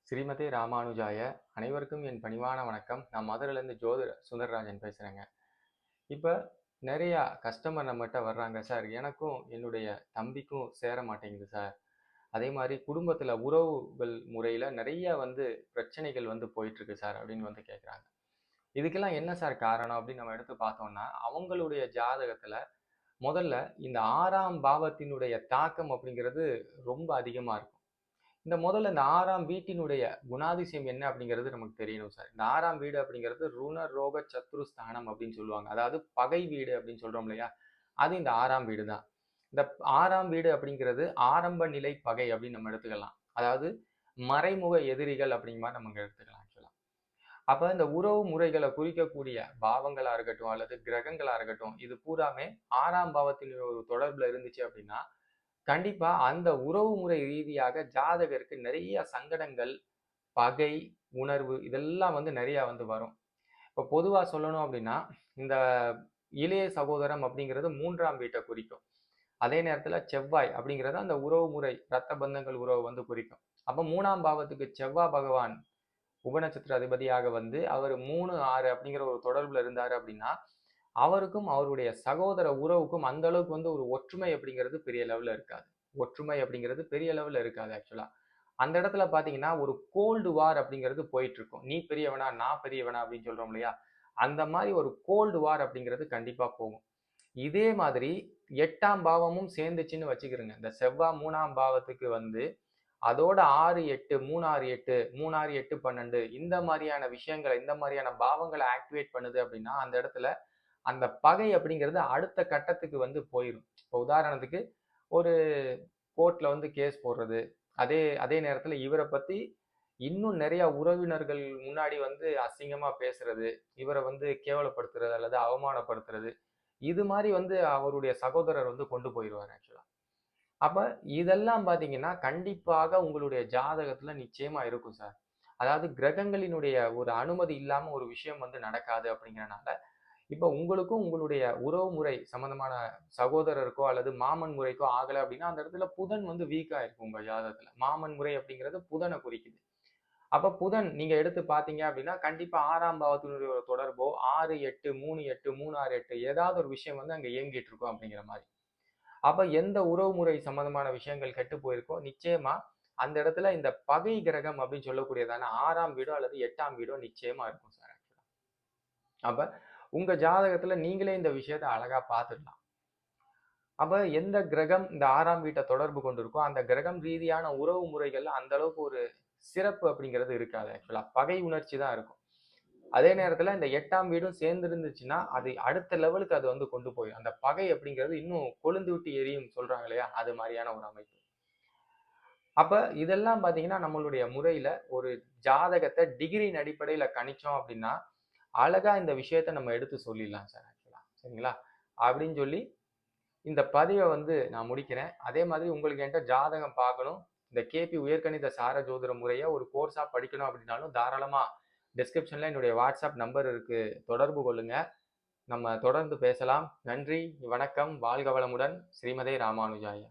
ஸ்ரீமதே ராமானுஜாய அனைவருக்கும் என் பணிவான வணக்கம். நான் மதுரையிலேருந்து ஜோதிட சுந்தரராஜன் பேசுகிறேங்க. இப்போ நிறையா கஸ்டமர் நம்மகிட்ட வர்றாங்க சார். எனக்கும் என்னுடைய தம்பிக்கும் சேர மாட்டேங்குது சார். அதே மாதிரி குடும்பத்தில் உறவுகள் முறையில் நிறைய பிரச்சனைகள் போயிட்டுருக்கு சார் அப்படின்னு கேட்குறாங்க. இதுக்கெல்லாம் என்ன சார் காரணம் அப்படின்னு நம்ம எடுத்து பார்த்தோம்னா, அவங்களுடைய ஜாதகத்தில் முதல்ல இந்த 6ஆம் பாவத்தினுடைய தாக்கம் அப்படிங்கிறது ரொம்ப அதிகமாக இருக்கும். முதல்ல இந்த 6ஆம் வீட்டினுடைய குணாதிசயம் என்ன அப்படிங்கிறது நமக்கு தெரியணும் சார். இந்த 6ஆம் வீடு அப்படிங்கிறது ருண ரோக சத்ருஸ்தானம் அப்படின்னு சொல்லுவாங்க. அதாவது பகை வீடு அப்படின்னு சொல்றோம் இல்லையா? அது இந்த 6ஆம் வீடு தான். இந்த 6ஆம் வீடு அப்படிங்கிறது ஆரம்ப நிலை பகை அப்படின்னு நம்ம எடுத்துக்கலாம். அதாவது மறைமுக எதிரிகள் அப்படிங்கிற மாதிரி நம்ம எடுத்துக்கலாம் ஆக்சுவலா. அப்ப இந்த உறவு முறைகளை குறிக்கக்கூடிய பாவங்களா இருக்கட்டும் அல்லது கிரகங்களா இருக்கட்டும், இது பூராமே 6ஆம் பாவத்தின் ஒரு தொடர்புல இருந்துச்சு அப்படின்னா கண்டிப்பா அந்த உறவுமுறை ரீதியாக ஜாதகருக்கு நிறைய சங்கடங்கள், பகை, உணர்வு இதெல்லாம் நிறைய வரும். இப்போ பொதுவா சொல்லணும் அப்படின்னா, இந்த இளைய சகோதரம் அப்படிங்கிறது 3ஆம் வீட்டை குறிக்கும். அதே நேரத்துல செவ்வாய் அப்படிங்கிறது அந்த உறவுமுறை, ரத்த பந்தங்கள் உறவு குறிக்கும். அப்ப 3ஆம் பாவத்துக்கு செவ்வாய் பகவான் உபநட்சத்திர அதிபதியாக அவர் 3, 6 அப்படிங்கிற ஒரு தொடர்புல இருந்தாரு அப்படின்னா, அவருக்கும் அவருடைய சகோதர உறவுக்கும் அந்த அளவுக்கு ஒரு ஒற்றுமை அப்படிங்கிறது பெரிய லெவல்ல இருக்காது. ஒற்றுமை அப்படிங்கிறது பெரிய லெவல்ல இருக்காது ஆக்சுவலா. அந்த இடத்துல பாத்தீங்கன்னா ஒரு கோல்டு வார் அப்படிங்கிறது போயிட்டு இருக்கும். நீ பெரியவனா நான் பெரியவனா அப்படின்னு சொல்றோம் இல்லையா? அந்த மாதிரி ஒரு கோல்டு வார் அப்படிங்கிறது கண்டிப்பா போகும். இதே மாதிரி 8ஆம் பாவமும் சேர்ந்துச்சுன்னு வச்சுக்கிறோங்க. இந்த செவ்வாய் 3ஆம் பாவத்துக்கு அதோட 6, 8, 3, 6, 8, 3, 6, 8, 12 இந்த மாதிரியான விஷயங்களை இந்த மாதிரியான பாவங்களை ஆக்டிவேட் பண்ணுது அப்படின்னா அந்த இடத்துல அந்த பகை அப்படிங்கிறது அடுத்த கட்டத்துக்கு போயிரும். இப்போ உதாரணத்துக்கு ஒரு கோர்ட்ல கேஸ் போடுறது. அதே அதே நேரத்துல இவரை பத்தி இன்னும் நிறைய உறவினர்கள் முன்னாடி அசிங்கமா பேசுறது, இவரை கேவலப்படுத்துறது அல்லது அவமானப்படுத்துறது, இது மாதிரி அவருடைய சகோதரர் கொண்டு போயிருவாரு ஆக்சுவலா. அப்ப இதெல்லாம் பாத்தீங்கன்னா கண்டிப்பாக உங்களுடைய ஜாதகத்துல நிச்சயமா இருக்கும் சார். அதாவது கிரகங்களினுடைய ஒரு அனுமதி இல்லாம ஒரு விஷயம் நடக்காது அப்படிங்கறனால இப்ப உங்களுக்கும் உங்களுடைய உறவு முறை சம்பந்தமான சகோதரருக்கோ அல்லது மாமன் முறைக்கோ ஆகல அப்படின்னா அந்த இடத்துல புதன் வீக்கா இருக்கும் உங்க ஜாதகத்துல. மாமன் முறை அப்படிங்கிறது புதனை குறிக்குது. அப்ப புதன் நீங்க எடுத்து பாத்தீங்க அப்படின்னா கண்டிப்பா 6ஆம் பாவத்தினுடைய ஒரு தொடர்போ 6, 8, 3, 8, 3, 6, 8 ஏதாவது ஒரு விஷயம் அங்க இயங்கிட்டு இருக்கும் அப்படிங்கிற மாதிரி. அப்ப எந்த உறவு முறை சம்பந்தமான விஷயங்கள் கெட்டு போயிருக்கோ நிச்சயமா அந்த இடத்துல இந்த பகை கிரகம் அப்படின்னு சொல்லக்கூடியதான 6ஆம் வீடோ அல்லது 8ஆம் வீடோ நிச்சயமா இருக்கும் சார். அப்ப உங்க ஜாதகத்துல நீங்களே இந்த விஷயத்த அழகா பார்த்துடலாம். அப்ப எந்த கிரகம் இந்த 6ஆம் வீட்டை தொடர்பு கொண்டிருக்கோ அந்த கிரகம் ரீதியான உறவு முறைகள்ல அந்த அளவுக்கு ஒரு சிறப்பு அப்படிங்கிறது இருக்காது ஆக்சுவலா. பகை உணர்ச்சி தான் இருக்கும். அதே நேரத்துல இந்த 8ஆம் வீடும் சேர்ந்து இருந்துச்சுன்னா அது அடுத்த லெவலுக்கு அது கொண்டு போயிடும். அந்த பகை அப்படிங்கிறது இன்னும் கொழுந்து விட்டு எரியும் சொல்றாங்க இல்லையா? அது மாதிரியான ஒரு அமைப்பு. அப்ப இதெல்லாம் பாத்தீங்கன்னா நம்மளுடைய முறையில ஒரு ஜாதகத்தை டிகிரியின் அடிப்படையில கணிச்சோம் அப்படின்னா அழகா இந்த விஷயத்த நம்ம எடுத்து சொல்லிடலாம் சார் ஆக்சுவலா. சரிங்களா? அப்படின்னு சொல்லி இந்த பதிவை நான் முடிக்கிறேன். அதே மாதிரி உங்களுக்கு என்கிட்ட ஜாதகம் பார்க்கணும், இந்த கேபி உயர்கணித சார ஜோதிட முறையை ஒரு கோர்ஸா படிக்கணும் அப்படின்னாலும் தாராளமா டிஸ்கிரிப்ஷன்ல என்னுடைய வாட்ஸ்அப் நம்பர் இருக்கு. தொடர்பு கொள்ளுங்க. நம்ம தொடர்ந்து பேசலாம். நன்றி, வணக்கம், வாழ்க வளமுடன். ஸ்ரீமதே ராமானுஜாய.